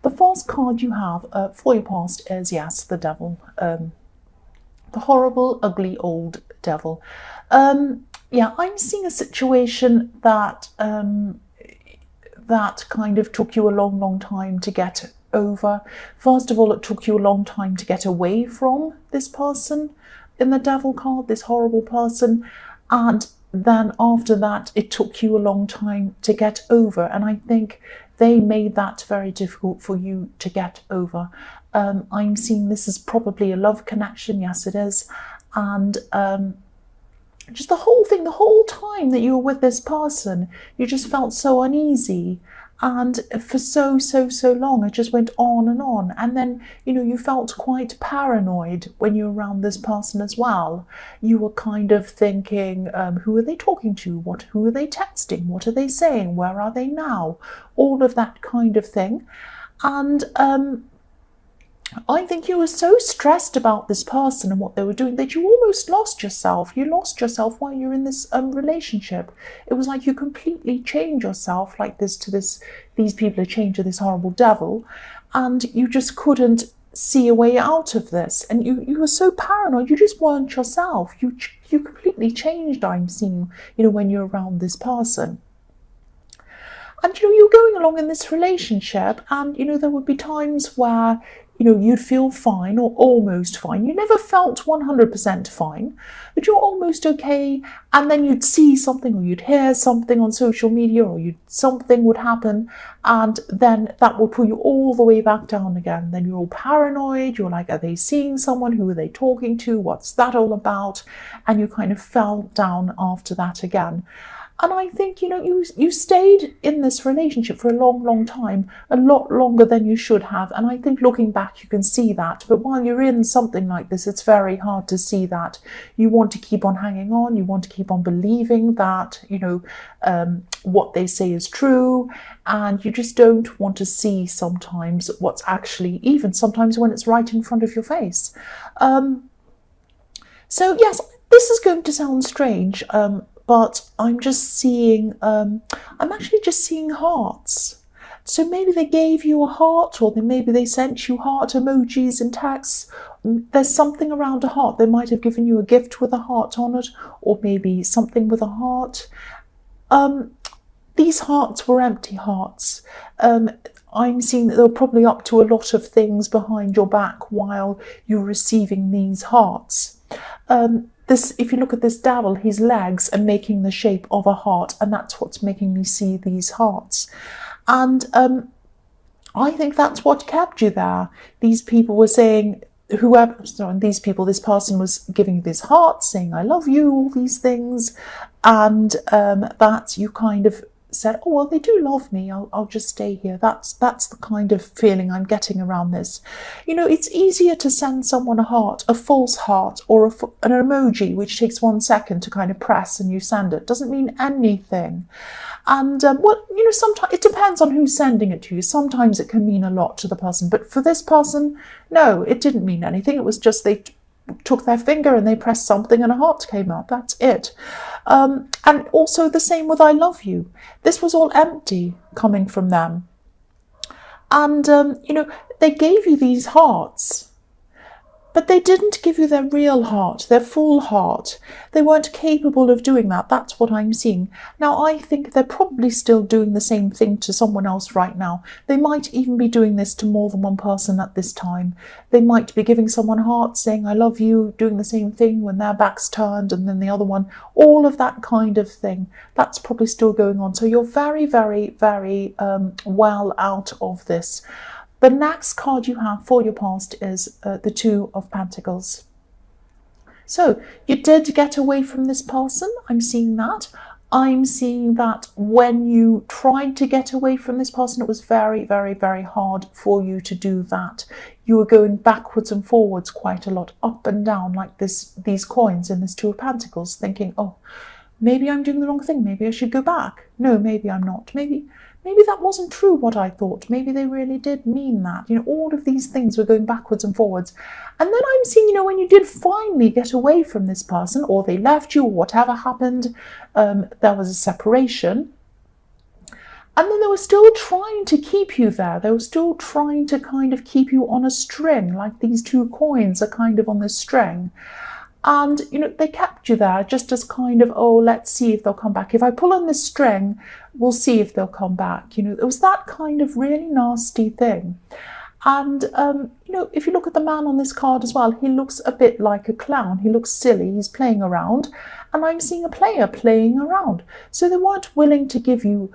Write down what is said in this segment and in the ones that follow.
The first card you have for your past is, yes, the devil. The horrible, ugly old devil. Yeah, I'm seeing a situation that that kind of took you a long, long time to get over. First of all, it took you a long time to get away from this person in the devil card, this horrible person. And then after that, it took you a long time to get over. And I think they made that very difficult for you to get over. I'm seeing this is probably a love connection. Yes, it is. And just the whole thing, the whole time that you were with this person, you just felt so uneasy. And for so long, it just went on. And then, you felt quite paranoid when you were around this person as well. You were kind of thinking, who are they talking to? Who are they texting? What are they saying? Where are they now? All of that kind of thing. And I think you were so stressed about this person and what they were doing that you almost lost yourself. You lost yourself while you're in this relationship. It was like you completely changed yourself like this to this. These people are changed to this horrible devil, and you just couldn't see a way out of this. And you were so paranoid. You just weren't yourself. You completely changed. I'm seeing, when you're around this person. And you're going along in this relationship, and there would be times where you'd feel fine or almost fine. You never felt 100% fine, but you're almost okay. And then you'd see something or you'd hear something on social media, or something would happen, and then that would pull you all the way back down again. Then you're all paranoid. You're like, are they seeing someone? Who are they talking to? What's that all about? And you kind of fell down after that again. And I think, you stayed in this relationship for a long, long time, a lot longer than you should have. And I think looking back, you can see that. But while you're in something like this, it's very hard to see that. You want to keep on hanging on. You want to keep on believing that, what they say is true. And you just don't want to see sometimes what's actually, even sometimes when it's right in front of your face. So yes, this is going to sound strange, but I'm just seeing, I'm actually just seeing hearts. So maybe they gave you a heart, or maybe they sent you heart emojis and texts. There's something around a heart. They might have given you a gift with a heart on it, or maybe something with a heart. These hearts were empty hearts. I'm seeing that they were probably up to a lot of things behind your back while you're receiving these hearts. If you look at this devil, his legs are making the shape of a heart, and that's what's making me see these hearts. And I think that's what kept you there. These people were saying, this person was giving you this heart, saying, I love you, all these things. And that you kind of said, oh, well, they do love me. I'll just stay here. That's the kind of feeling I'm getting around this. It's easier to send someone a heart, a false heart, or an emoji, which takes 1 second to kind of press and you send it. Doesn't mean anything. And, sometimes it depends on who's sending it to you. Sometimes it can mean a lot to the person. But for this person, no, it didn't mean anything. It was just they took their finger and they pressed something and a heart came out. That's it. And also the same with I love you. This was all empty coming from them. And, they gave you these hearts, but they didn't give you their real heart, their full heart. They weren't capable of doing that. That's what I'm seeing. Now, I think they're probably still doing the same thing to someone else right now. They might even be doing this to more than one person at this time. They might be giving someone hearts, saying, I love you, doing the same thing when their back's turned, and then the other one, all of that kind of thing. That's probably still going on. So you're very, very, very well out of this. The next card you have for your past is the Two of Pentacles. So you did get away from this person. I'm seeing that. I'm seeing that when you tried to get away from this person, it was very, very, very hard for you to do that. You were going backwards and forwards quite a lot, up and down, like these coins in this Two of Pentacles, thinking, oh, maybe I'm doing the wrong thing. Maybe I should go back. No, maybe I'm not. Maybe that wasn't true what I thought. Maybe they really did mean that. All of these things were going backwards and forwards. And then I'm seeing, when you did finally get away from this person, or they left you, or whatever happened, there was a separation. And then they were still trying to keep you there. They were still trying to kind of keep you on a string, like these two coins are kind of on this string. And, they kept you there just as kind of, oh, let's see if they'll come back. If I pull on this string, we'll see if they'll come back. It was that kind of really nasty thing. And, if you look at the man on this card as well, he looks a bit like a clown. He looks silly. He's playing around. And I'm seeing a player playing around. So they weren't willing to give you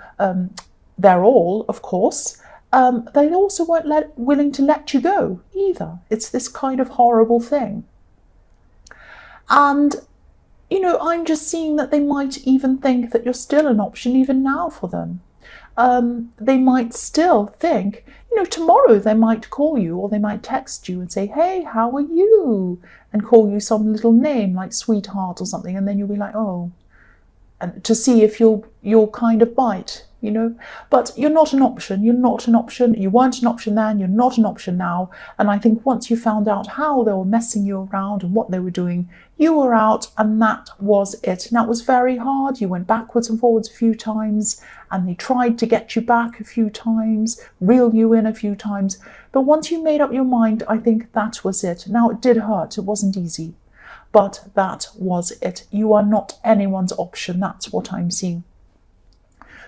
their all, of course. They also weren't willing to let you go either. It's this kind of horrible thing. And, I'm just seeing that they might even think that you're still an option even now for them. They might still think, tomorrow they might call you or they might text you and say, hey, how are you? And call you some little name like sweetheart or something. And then you'll be like, oh, and to see if you'll kind of bite, But you're not an option. You're not an option. You weren't an option then. You're not an option now. And I think once you found out how they were messing you around and what they were doing, you were out, and that was it. And that was very hard. You went backwards and forwards a few times, and they tried to get you back a few times, reel you in a few times. But once you made up your mind, I think that was it. Now, it did hurt. It wasn't easy. But that was it. You are not anyone's option. That's what I'm seeing.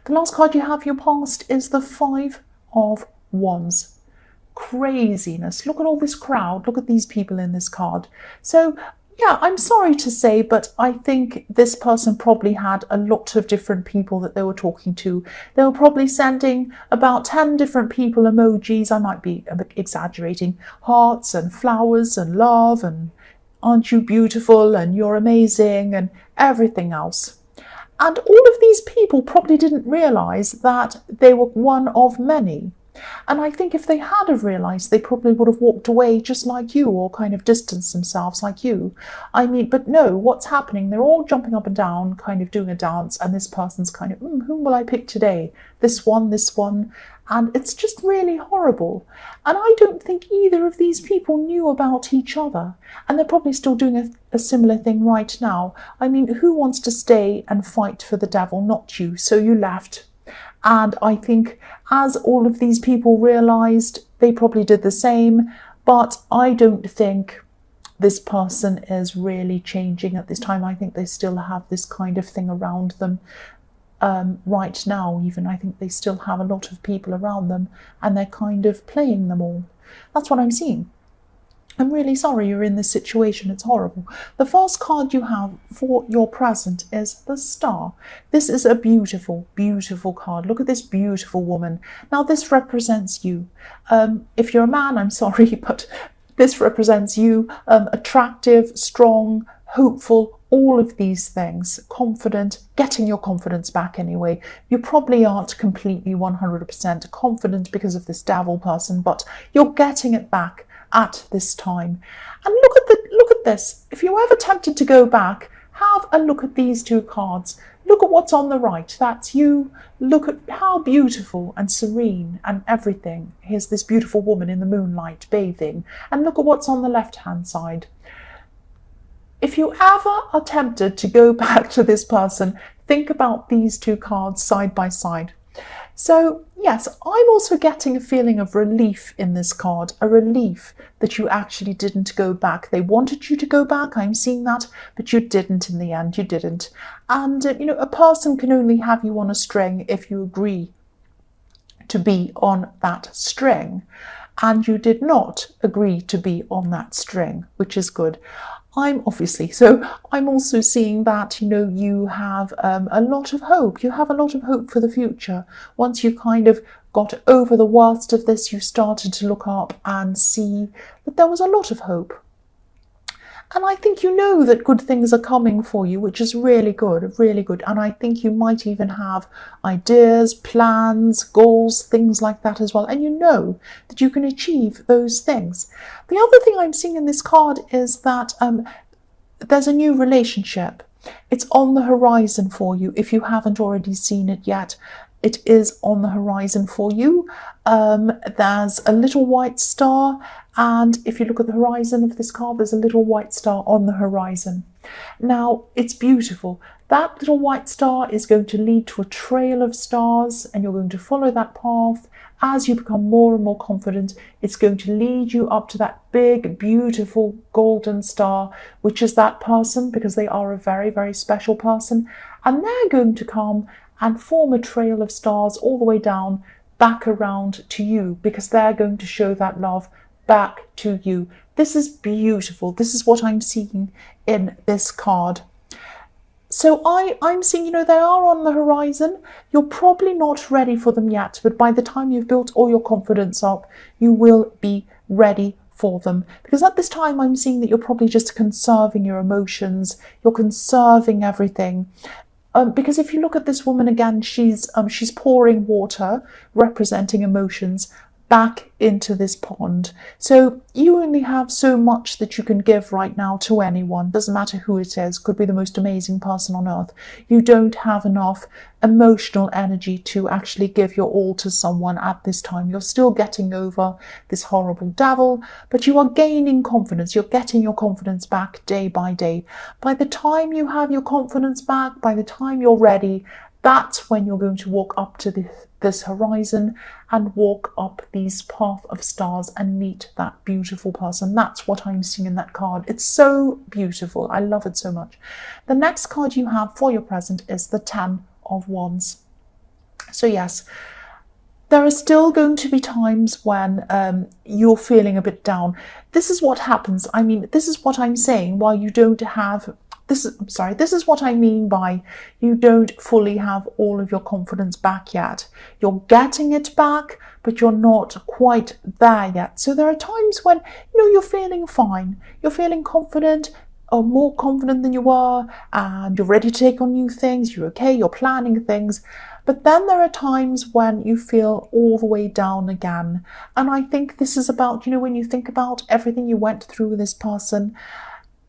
The last card you have your past is the 5 of Wands. Craziness. Look at all this crowd. Look at these people in this card. So, yeah, I'm sorry to say, but I think this person probably had a lot of different people that they were talking to. They were probably sending about 10 different people emojis. I might be exaggerating. Hearts and flowers and love and aren't you beautiful and you're amazing and everything else. And all of these people probably didn't realise that they were one of many. And I think if they had have realised, they probably would have walked away just like you, or kind of distanced themselves like you. But no, what's happening? They're all jumping up and down, kind of doing a dance, and this person's kind of, whom will I pick today? This one. And it's just really horrible. And I don't think either of these people knew about each other. And they're probably still doing a similar thing right now. Who wants to stay and fight for the devil? Not you. So you left. And I think as all of these people realised, they probably did the same. But I don't think this person is really changing at this time. I think they still have this kind of thing around them. Right now, even, I think they still have a lot of people around them and they're kind of playing them all. That's what I'm seeing. I'm really sorry you're in this situation. It's horrible. The first card you have for your present is the Star. This is a beautiful, beautiful card. Look at this beautiful woman. Now, this represents you. If you're a man, I'm sorry, but this represents you. Attractive, strong, hopeful, all of these things, confident, getting your confidence back anyway. You probably aren't completely 100% confident because of this devil person, but you're getting it back at this time. And look at this. If you're ever tempted to go back, have a look at these two cards. Look at what's on the right. That's you. Look at how beautiful and serene and everything. Here's this beautiful woman in the moonlight bathing. And look at what's on the left-hand side. If you ever are tempted to go back to this person, think about these two cards side by side. So, yes, I'm also getting a feeling of relief in this card, a relief that you actually didn't go back. They wanted you to go back, I'm seeing that, but you didn't in the end, you didn't. And, a person can only have you on a string if you agree to be on that string. And you did not agree to be on that string, which is good. I'm also seeing that, you have a lot of hope. You have a lot of hope for the future. Once you kind of got over the worst of this, you started to look up and see that there was a lot of hope. And I think you know that good things are coming for you, which is really good, really good. And I think you might even have ideas, plans, goals, things like that as well. And you know that you can achieve those things. The other thing I'm seeing in this card is that there's a new relationship. It's on the horizon for you if you haven't already seen it yet. It is on the horizon for you. There's a little white star, and if you look at the horizon of this card, there's a little white star on the horizon. Now, it's beautiful. That little white star is going to lead to a trail of stars, and you're going to follow that path. As you become more and more confident, it's going to lead you up to that big, beautiful golden star, which is that person, because they are a very, very special person. And they're going to come and form a trail of stars all the way down, back around to you, because they're going to show that love back to you. This is beautiful. This is what I'm seeing in this card. So I'm seeing, they are on the horizon. You're probably not ready for them yet, but by the time you've built all your confidence up, you will be ready for them. Because at this time, I'm seeing that you're probably just conserving your emotions. You're conserving everything. Because if you look at this woman again, she's pouring water, representing emotions, back into this pond. So you only have so much that you can give right now to anyone. Doesn't matter who it is. Could be the most amazing person on earth. You don't have enough emotional energy to actually give your all to someone at this time. You're still getting over this horrible devil, but you are gaining confidence. You're getting your confidence back day by day. By the time you have your confidence back, by the time you're ready, that's when you're going to walk up to this horizon and walk up these path of stars and meet that beautiful person. That's what I'm seeing in that card. It's so beautiful. I love it so much. The next card you have for your present is the 10 of Wands. So yes, there are still going to be times when you're feeling a bit down. This is what happens. I mean, this is what I'm saying. While you don't have this is what I mean by you don't fully have all of your confidence back yet. You're getting it back, but you're not quite there yet. So there are times when, you're feeling fine. You're feeling confident, or more confident than you were, and you're ready to take on new things. You're okay, you're planning things. But then there are times when you feel all the way down again. And I think this is about, when you think about everything you went through with this person,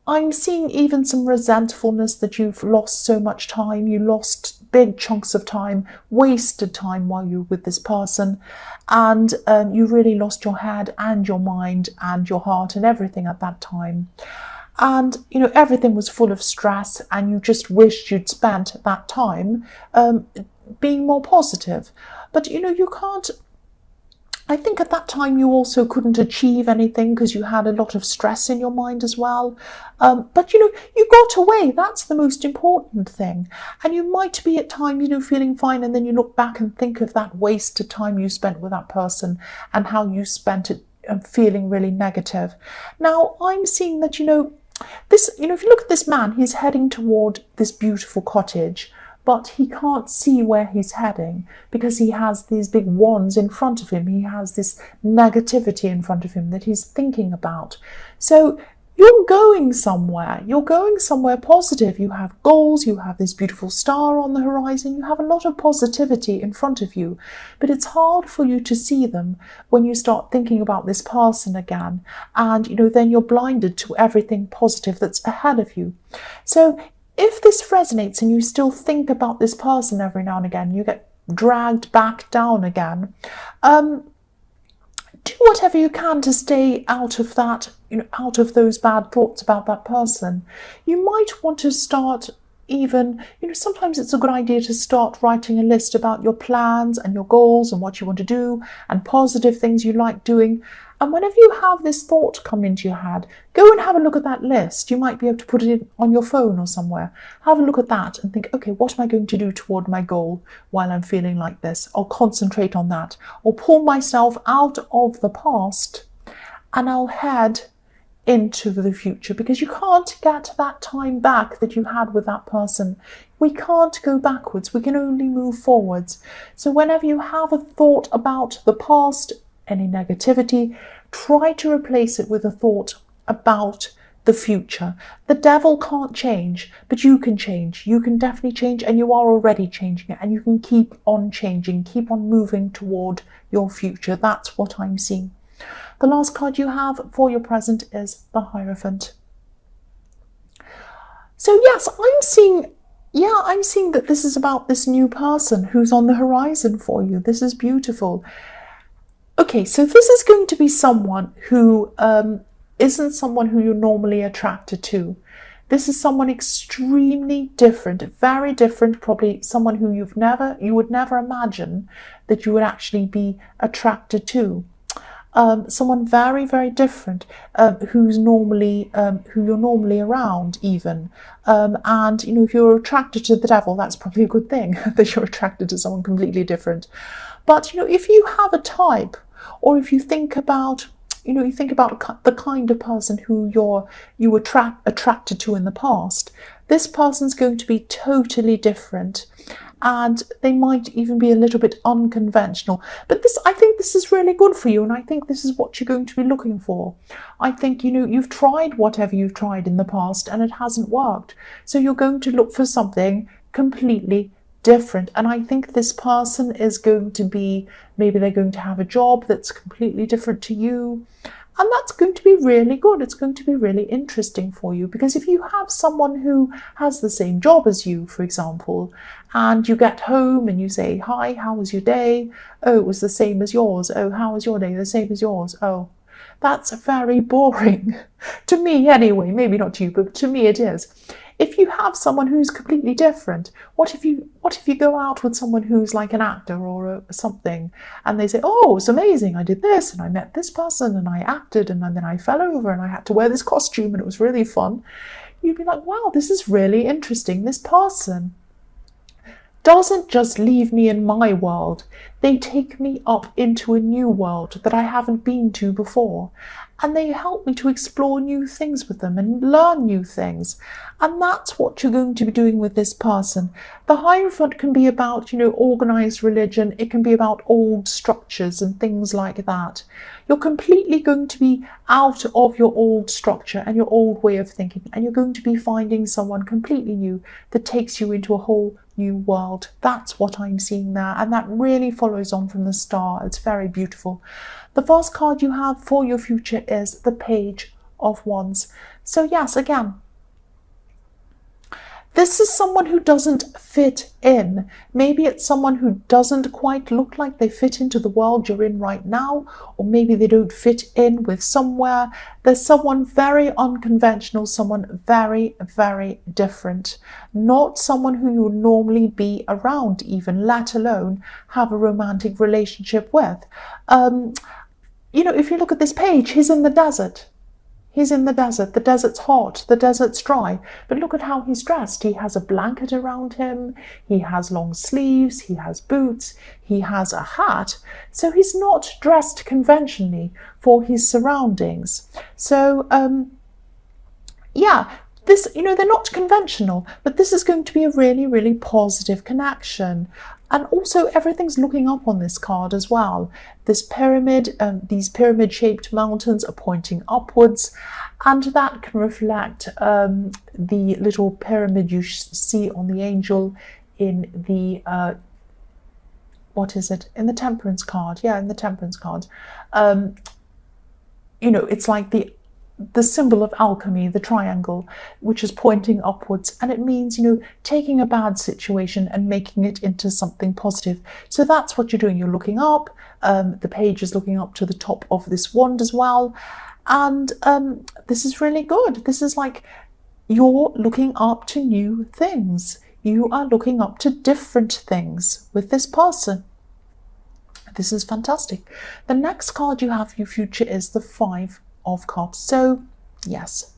I'm seeing even some resentfulness that you've lost so much time. You lost big chunks of time, wasted time while you were with this person. And you really lost your head and your mind and your heart and everything at that time. And, everything was full of stress, and you just wished you'd spent that time being more positive. But, you can't. I think at that time you also couldn't achieve anything because you had a lot of stress in your mind as well. But, you got away. That's the most important thing. And you might be at times, feeling fine, and then you look back and think of that wasted time you spent with that person and how you spent it feeling really negative. Now, I'm seeing that, this, if you look at this man, he's heading toward this beautiful cottage, but he can't see where he's heading because he has these big wands in front of him. He has this negativity in front of him that he's thinking about. So you're going somewhere. You're going somewhere positive. You have goals. You have this beautiful star on the horizon. You have a lot of positivity in front of you. But it's hard for you to see them when you start thinking about this person again. And, then you're blinded to everything positive that's ahead of you. So if this resonates and you still think about this person every now and again, you get dragged back down again, do whatever you can to stay out of that, out of those bad thoughts about that person. You might want to start even, sometimes it's a good idea to start writing a list about your plans and your goals and what you want to do and positive things you like doing. And whenever you have this thought come into your head, go and have a look at that list. You might be able to put it on your phone or somewhere. Have a look at that and think, okay, what am I going to do toward my goal while I'm feeling like this? I'll concentrate on that. Or pull myself out of the past and I'll head into the future, because you can't get that time back that you had with that person. We can't go backwards. We can only move forwards. So whenever you have a thought about the past, any negativity, try to replace it with a thought about the future. The devil can't change, but you can change. You can definitely change, and you are already changing it, and you can keep on changing, keep on moving toward your future. That's what I'm seeing. The last card you have for your present is the Hierophant. So yes, I'm seeing that this is about this new person who's on the horizon for you. This is beautiful. Okay, so this is going to be someone who isn't someone who you're normally attracted to. This is someone extremely different, very different, probably someone who you would never imagine that you would actually be attracted to. Someone very, very different, who you're normally around even. And, if you're attracted to the devil, that's probably a good thing, that you're attracted to someone completely different. But, if you have a type, or if you think about, the kind of person who you were attracted to in the past, this person's going to be totally different. And they might even be a little bit unconventional. But I think this is really good for you, and I think this is what you're going to be looking for. I think, you've tried whatever you've tried in the past and it hasn't worked. So you're going to look for something completely different. And I think this person is going to be, maybe they're going to have a job that's completely different to you. And that's going to be really good. It's going to be really interesting for you, because if you have someone who has the same job as you, for example, and you get home and you say, "Hi, how was your day?" "Oh, it was the same as yours." "Oh, how was your day?" "The same as yours." "Oh, that's very boring." To me anyway, maybe not to you, but to me it is. If you have someone who's completely different, what if you go out with someone who's like an actor or something, and they say, "Oh, it's amazing, I did this, and I met this person, and I acted, and then I fell over, and I had to wear this costume, and it was really fun." You'd be like, "Wow, this is really interesting. This person doesn't just leave me in my world, they take me up into a new world that I haven't been to before. And they help me to explore new things with them and learn new things." And that's what you're going to be doing with this person. The Hierophant can be about, organized religion. It can be about old structures and things like that. You're completely going to be out of your old structure and your old way of thinking, and you're going to be finding someone completely new that takes you into a whole new world. That's what I'm seeing there, and that really follows on from the star. It's very beautiful. The first card you have for your future is the Page of Wands. So yes, again, this is someone who doesn't fit in. Maybe it's someone who doesn't quite look like they fit into the world you're in right now, or maybe they don't fit in with somewhere. There's someone very unconventional, someone very, very different. Not someone who you would normally be around even, let alone have a romantic relationship with. If you look at this page, he's in the desert. He's in the desert. The desert's hot. The desert's dry. But look at how he's dressed. He has a blanket around him. He has long sleeves. He has boots. He has a hat. So he's not dressed conventionally for his surroundings. So, they're not conventional, but this is going to be a really, really positive connection. And also everything's looking up on this card as well. This pyramid, these pyramid-shaped mountains are pointing upwards, and that can reflect the little pyramid you see on the angel in the, in the Temperance card. Yeah, in the Temperance card. It's like the symbol of alchemy, the triangle, which is pointing upwards, and it means, taking a bad situation and making it into something positive. So that's what you're doing. You're looking up. The page is looking up to the top of this wand as well. And this is really good. This is like you're looking up to new things. You are looking up to different things with this person. This is fantastic. The next card you have for your future is the Five of Cups. So yes,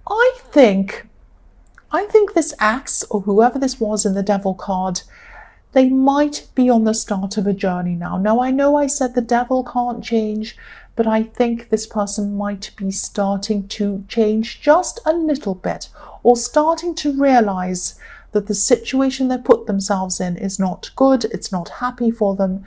I think this ex, or whoever this was in the Devil card, they might be on the start of a journey now. Now, I know I said the devil can't change, but I think this person might be starting to change just a little bit, or starting to realize that the situation they put themselves in is not good, it's not happy for them,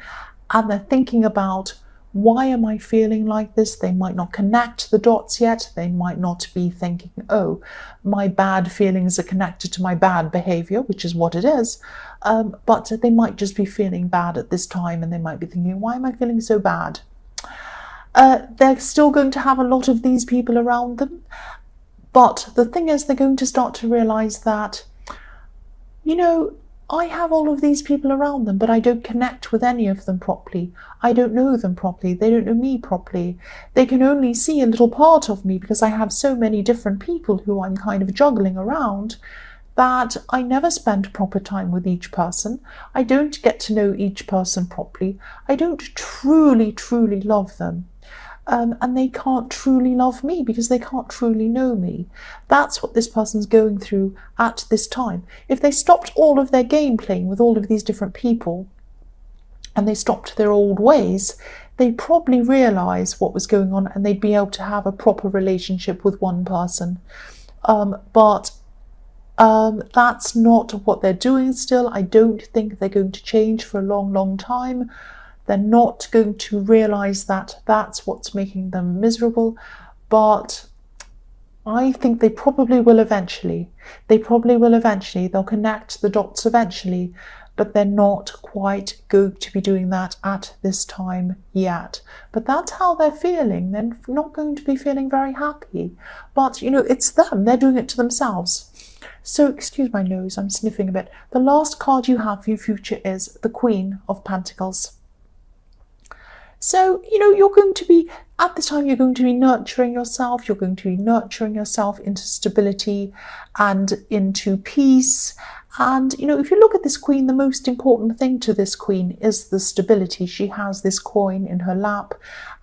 and they're thinking about, why am I feeling like this? They might not connect the dots yet. They might not be thinking, oh, my bad feelings are connected to my bad behavior, which is what it is. But they might just be feeling bad at this time, and they might be thinking, why am I feeling so bad? They're still going to have a lot of these people around them. But the thing is, they're going to start to realize that, I have all of these people around them, but I don't connect with any of them properly. I don't know them properly. They don't know me properly. They can only see a little part of me because I have so many different people who I'm kind of juggling around, that I never spend proper time with each person. I don't get to know each person properly. I don't truly love them. And they can't truly love me because they can't truly know me. That's what this person's going through at this time. If they stopped all of their game playing with all of these different people and they stopped their old ways, they'd probably realise what was going on and they'd be able to have a proper relationship with one person. But that's not what they're doing still. I don't think they're going to change for a long time. They're not going to realise that that's what's making them miserable, but I think they probably will eventually. They'll connect the dots eventually, but they're not quite going to be doing that at this time yet. But that's how they're feeling. They're not going to be feeling very happy. But, it's them. They're doing it to themselves. So, excuse my nose, I'm sniffing a bit. The last card you have for your future is the Queen of Pentacles. So, you're going to be, at this time, you're going to be nurturing yourself. You're going to be nurturing yourself into stability and into peace. And, if you look at this Queen, the most important thing to this Queen is the stability. She has this coin in her lap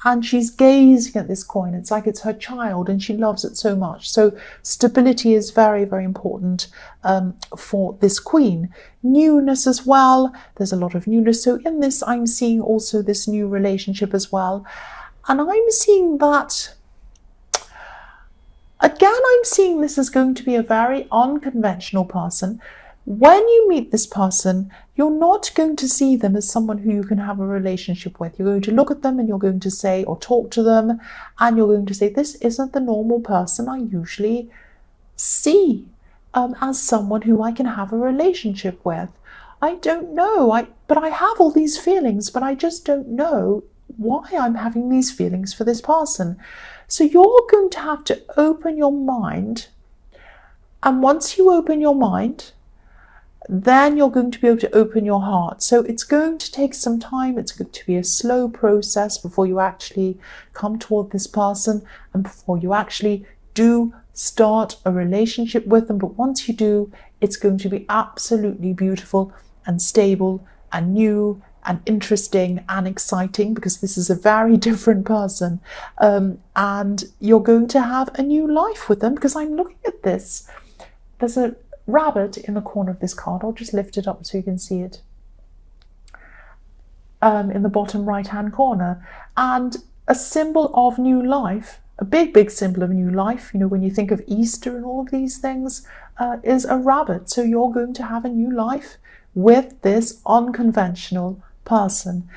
and she's gazing at this coin. It's like it's her child and she loves it so much. So stability is very important for this Queen. Newness as well. There's a lot of newness. So in this, I'm seeing also this new relationship as well. And I'm seeing that, again, I'm seeing this as going to be a very unconventional person. When you meet this person, you're not going to see them as someone who you can have a relationship with. You're going to look at them and you're going to say, or talk to them, and you're going to say, this isn't the normal person I usually see as someone who I can have a relationship with. I don't know, but I have all these feelings, but I just don't know why I'm having these feelings for this person. So you're going to have to open your mind, and once you open your mind, then you're going to be able to open your heart. So it's going to take some time. It's going to be a slow process before you actually come toward this person and before you actually do start a relationship with them. But once you do, it's going to be absolutely beautiful and stable and new and interesting and exciting, because this is a very different person. And you're going to have a new life with them, because I'm looking at this. There's a rabbit in the corner of this card. I'll just lift it up so you can see it. In the bottom right hand corner, and a symbol of new life, a big symbol of new life, when you think of Easter and all of these things, is a rabbit. So you're going to have a new life with this unconventional person.